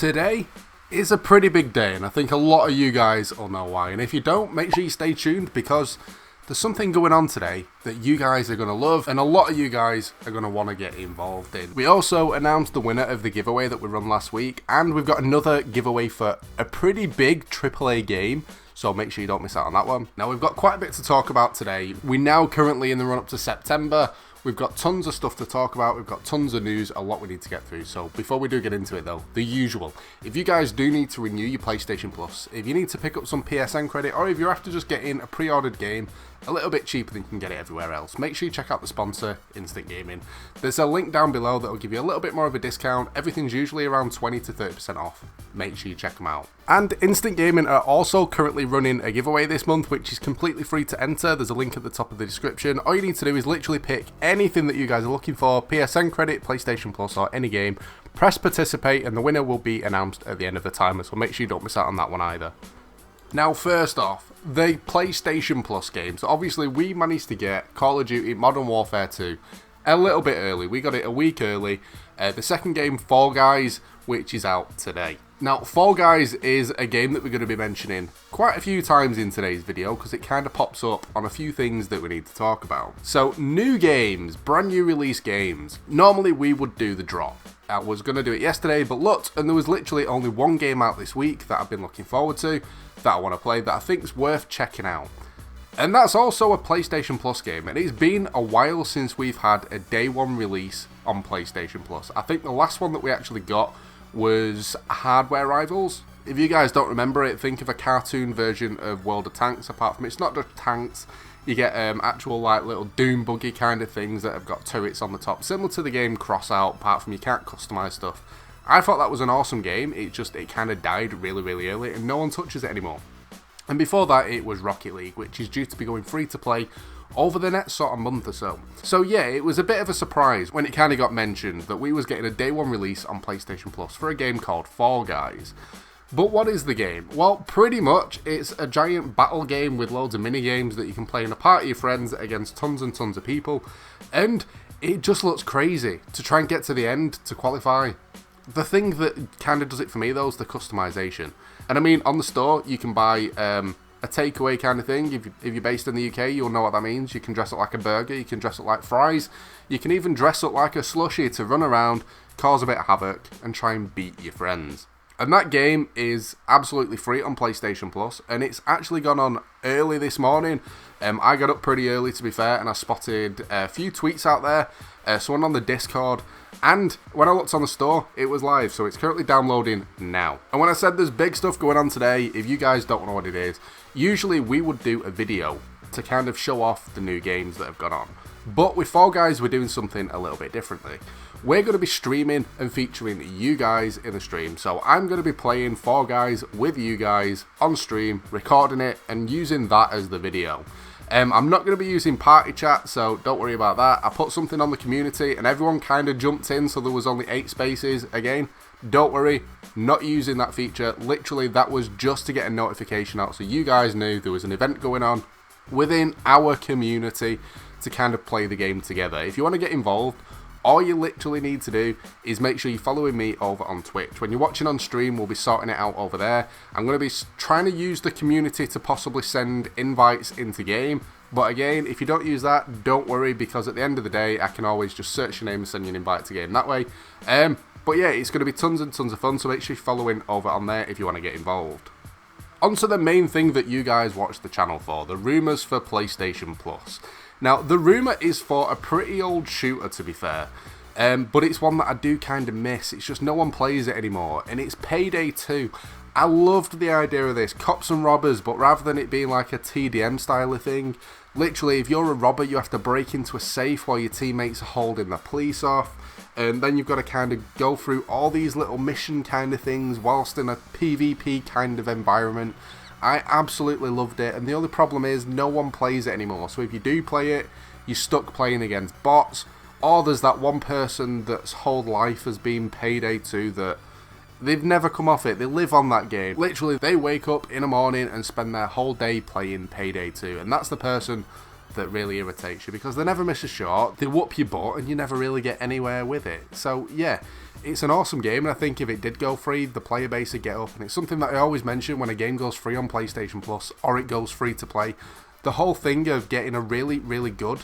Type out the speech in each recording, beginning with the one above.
Today is a pretty big day, and I think a lot of you guys will know why. And if you don't, make sure you stay tuned, because there's something going on today that you guys are going to love, and a lot of you guys are going to want to get involved in. We also announced the winner of the giveaway that we run last week, and we've got another giveaway for a pretty big AAA game, so make sure you don't miss out on that one. Now, we've got quite a bit to talk about today. We're now currently in the run-up to September. We've got tons of stuff to talk about, we've got tons of news, a lot we need to get through. So before we do get into it though, the usual. If you guys do need to renew your PlayStation Plus, if you need to pick up some PSN credit, or if you're after just getting a pre-ordered game a little bit cheaper than you can get it everywhere else, make sure you check out the sponsor, Instant Gaming. There's a link down below that will give you a little bit more of a discount. Everything's usually around 20 to 30% off. Make sure you check them out. And Instant Gaming are also currently running a giveaway this month, which is completely free to enter. There's a link at the top of the description. All you need to do is literally pick anything that you guys are looking for, PSN credit, PlayStation Plus, or any game. Press participate, and the winner will be announced at the end of the timer, so make sure you don't miss out on that one either. Now, first off, the PlayStation Plus games. Obviously, we managed to get Call of Duty Modern Warfare 2 a little bit early. We got it a week early. The second game, Fall Guys, which is out today. Now, Fall Guys is a game that we're going to be mentioning quite a few times in today's video, because it kind of pops up on a few things that we need to talk about. So, new games, brand new release games. Normally, we would do the drop. I was going to do it yesterday, but looked, and there was literally only one game out this week that I've been looking forward to, that I want to play, that I think is worth checking out. And that's also a PlayStation Plus game, and it's been a while since we've had a day one release on PlayStation Plus. I think the last one that we actually got was Hardware Rivals. If you guys don't remember it, think of a cartoon version of World of Tanks. Apart from it's not just tanks, you get actual like little doom buggy kind of things that have got turrets on the top, similar to the game Crossout, apart from you can't customize stuff. I thought that was an awesome game. It kind of died really early, and no one touches it anymore. And before that, it was Rocket League, which is due to be going free to play over the next sort of month or so. So yeah, it was a bit of a surprise when it kind of got mentioned that we was getting a day one release on PlayStation Plus for a game called Fall Guys. But what is the game? Well, pretty much it's a giant battle game with loads of mini games that you can play in a party of friends against tons and tons of people, and it just looks crazy to try and get to the end to qualify. The thing that kind of does it for me though is the customization. And I mean, on the store you can buy a takeaway kind of thing. If you're based in the UK, you'll know what that means. You can dress up like a burger, you can dress up like fries, you can even dress up like a slushie to run around, cause a bit of havoc, and try and beat your friends. And that game is absolutely free on PlayStation Plus, and it's actually gone on early this morning. I got up pretty early, to be fair, and I spotted a few tweets out there, someone on the Discord, and when I looked on the store, it was live, so it's currently downloading now. And when I said there's big stuff going on today, if you guys don't know what it is, usually we would do a video to kind of show off the new games that have gone on. But with Fall Guys, we're doing something a little bit differently. We're going to be streaming and featuring you guys in the stream. So I'm going to be playing Fall Guys with you guys on stream, recording it, and using that as the video. I'm not going to be using party chat, so don't worry about that. I put something on the community and everyone kind of jumped in, so there was only 8 spaces. Again, don't worry, not using that feature. Literally, that was just to get a notification out so you guys knew there was an event going on within our community to kind of play the game together. If you want to get involved, all you literally need to do is make sure you're following me over on Twitch. When you're watching on stream, we'll be sorting it out over there. I'm going to be trying to use the community to possibly send invites into game. But again, if you don't use that, don't worry, because at the end of the day, I can always just search your name and send you an invite to game that way. But yeah, it's going to be tons and tons of fun, so make sure you're following over on there if you want to get involved. On to the main thing that you guys watch the channel for, the rumours for PlayStation Plus. Now, the rumour is for a pretty old shooter, to be fair, but it's one that I do kind of miss. It's just no one plays it anymore, and it's Payday 2. I loved the idea of this, cops and robbers, but rather than it being like a TDM style of thing, literally, if you're a robber, you have to break into a safe while your teammates are holding the police off, and then you've got to kind of go through all these little mission kind of things whilst in a PvP kind of environment. I absolutely loved it, and the only problem is no one plays it anymore. So if you do play it, you're stuck playing against bots, or there's that one person that's whole life has been Payday 2 that they've never come off it. They live on that game. Literally, they wake up in the morning and spend their whole day playing Payday 2, and that's the person that really irritates you, because they never miss a shot, they whoop your butt, and you never really get anywhere with it. So yeah, it's an awesome game, and I think if it did go free, the player base would get up, and it's something that I always mention when a game goes free on PlayStation Plus, or it goes free to play. The whole thing of getting a really, really good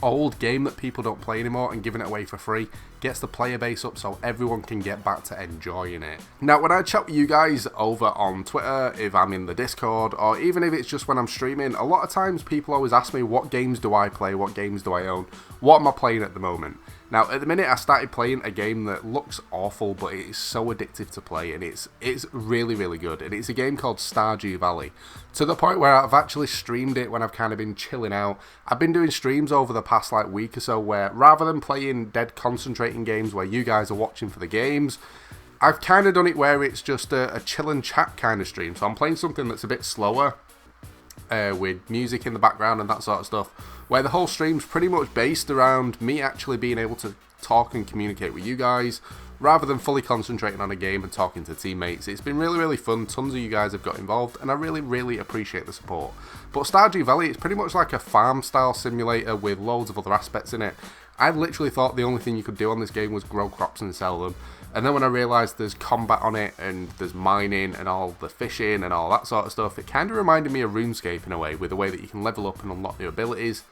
old game that people don't play anymore and giving it away for free gets the player base up so everyone can get back to enjoying it. Now, when I chat with you guys over on Twitter, if I'm in the Discord, or even if it's just when I'm streaming, a lot of times people always ask me, what games do I play, what games do I own, what am I playing at the moment? Now, at the minute, I started playing a game that looks awful, but it is so addictive to play, and it's really, really good. And it's a game called Stardew Valley, to the point where I've actually streamed it when I've kind of been chilling out. I've been doing streams over the past like week or so where, rather than playing dead concentrating games where you guys are watching for the games, I've kind of done it where it's just a chill and chat kind of stream. So I'm playing something that's a bit slower, with music in the background and that sort of stuff, where the whole stream's pretty much based around me actually being able to talk and communicate with you guys, rather than fully concentrating on a game and talking to teammates. It's been really, really fun. Tons of you guys have got involved, and I really, really appreciate the support. But Stardew Valley, it's pretty much like a farm-style simulator with loads of other aspects in it. I literally thought the only thing you could do on this game was grow crops and sell them. And then when I realised there's combat on it, and there's mining, and all the fishing, and all that sort of stuff, it kind of reminded me of RuneScape in a way, with the way that you can level up and unlock new abilities.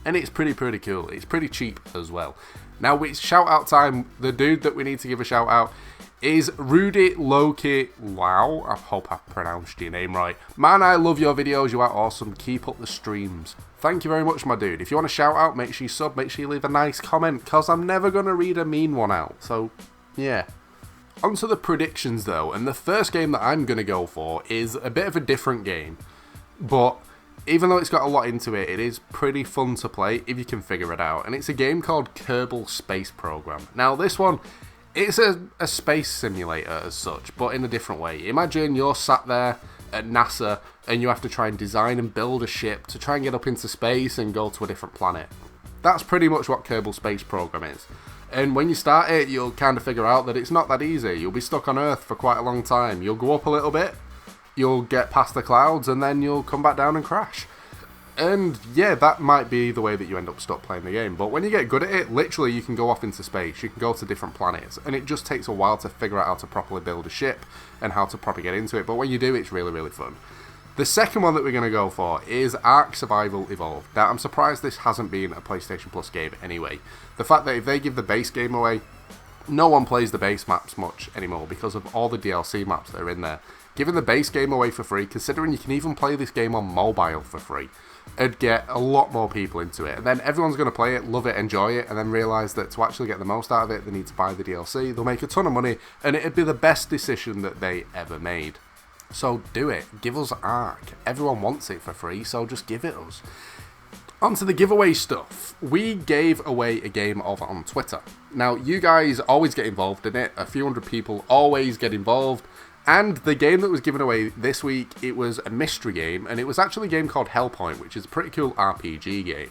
And it's pretty cool. It's pretty cheap as well. Now, it's shout-out time. The dude that we need to give a shout-out is Rudy Loki. Wow, I hope I pronounced your name right. Man, I love your videos. You are awesome. Keep up the streams. Thank you very much, my dude. If you want a shout-out, make sure you sub. Make sure you leave a nice comment, because I'm never going to read a mean one out. So, yeah. On to the predictions, though. And the first game that I'm going to go for is a bit of a different game. But even though it's got a lot into it, it is pretty fun to play if you can figure it out. And it's a game called Kerbal Space Program. Now, this one, it's a space simulator as such, but in a different way. Imagine you're sat there at NASA and you have to try and design and build a ship to try and get up into space and go to a different planet. That's pretty much what Kerbal Space Program is. And when you start it, you'll kind of figure out that it's not that easy. You'll be stuck on Earth for quite a long time. You'll go up a little bit, you'll get past the clouds, and then you'll come back down and crash. And yeah, that might be the way that you end up stuck playing the game. But when you get good at it, literally you can go off into space, you can go to different planets, and it just takes a while to figure out how to properly build a ship and how to properly get into it. But when you do, it's really, really fun. The second one that we're going to go for is Ark Survival Evolved. Now, I'm surprised this hasn't been a PlayStation Plus game anyway. The fact that if they give the base game away, no one plays the base maps much anymore because of all the DLC maps that are in there. Giving the base game away for free, considering you can even play this game on mobile for free, it'd get a lot more people into it. And then everyone's going to play it, love it, enjoy it, and then realise that to actually get the most out of it, they need to buy the DLC. They'll make a ton of money, and it'd be the best decision that they ever made. So do it. Give us Ark. Everyone wants it for free, so just give it us. On to the giveaway stuff. We gave away a game over on Twitter. Now, you guys always get involved in it. A few hundred people always get involved. And the game that was given away this week, it was a mystery game, and it was actually a game called Hellpoint, which is a pretty cool RPG game.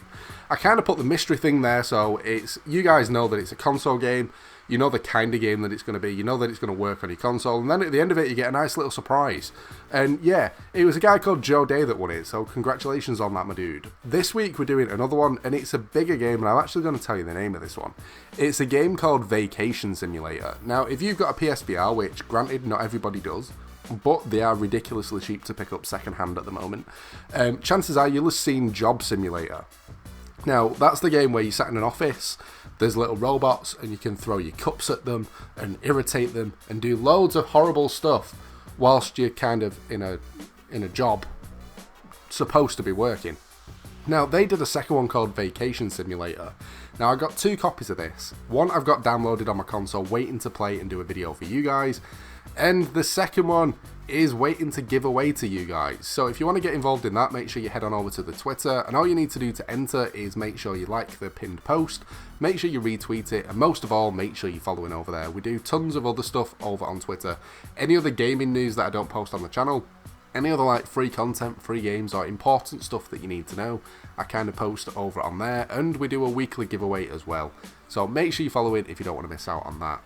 I kind of put the mystery thing there, so it's, you guys know that it's a console game. You know the kind of game that it's going to be. You know that it's going to work on your console. And then at the end of it, you get a nice little surprise. And yeah, it was a guy called Joe Day that won it. So congratulations on that, my dude. This week, we're doing another one. And it's a bigger game. And I'm actually going to tell you the name of this one. It's a game called Vacation Simulator. Now, if you've got a PSVR, which granted, not everybody does, but they are ridiculously cheap to pick up secondhand at the moment, chances are you'll have seen Job Simulator. Now, that's the game where you sat in an office, there's little robots, and you can throw your cups at them and irritate them and do loads of horrible stuff whilst you're kind of in a job supposed to be working. Now, they did a second one called Vacation Simulator. Now, I got 2 copies of this. One I've got downloaded on my console, waiting to play and do a video for you guys. And the second one is waiting to give away to you guys. So if you want to get involved in that, make sure you head on over to the Twitter. And all you need to do to enter is make sure you like the pinned post, make sure you retweet it, and most of all, make sure you're following over there. We do tons of other stuff over on Twitter. Any other gaming news that I don't post on the channel, any other like free content, free games, or important stuff that you need to know, I kind of post over on there. And we do a weekly giveaway as well. So make sure you follow it if you don't want to miss out on that.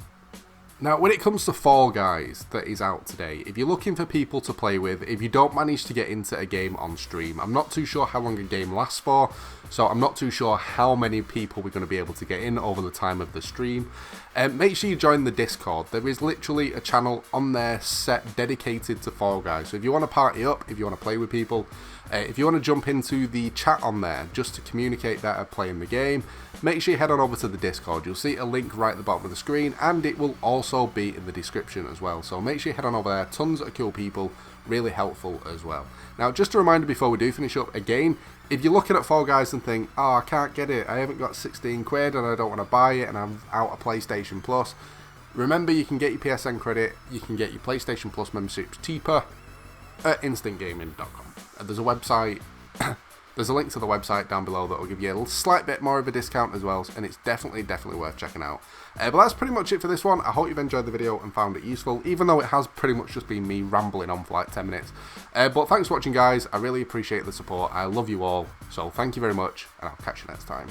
Now, when it comes to Fall Guys that is out today, if you're looking for people to play with, if you don't manage to get into a game on stream, I'm not too sure how long a game lasts for, so I'm not too sure how many people we're going to be able to get in over the time of the stream. Make sure you join the Discord. There is literally a channel on there set dedicated to Fall Guys. So if you want to party up, if you want to play with people, if you want to jump into the chat on there just to communicate better playing the game, make sure you head on over to the Discord. You'll see a link right at the bottom of the screen, and it will also be in the description as well. So make sure you head on over there. Tons of cool people, really helpful as well. Now, just a reminder before we do finish up, again, if you're looking at Fall Guys and think, oh, I can't get it, I haven't got 16 quid and I don't want to buy it and I'm out of PlayStation Plus, remember you can get your PSN credit, you can get your PlayStation Plus memberships cheaper at instantgaming.com. There's a website, there's a link to the website down below that will give you a slight bit more of a discount as well, and it's definitely worth checking out. But that's pretty much it for this one. I hope you've enjoyed the video and found it useful, even though it has pretty much just been me rambling on for like 10 minutes. But thanks for watching, guys. I really appreciate the support. I love you all, so thank you very much, and I'll catch you next time.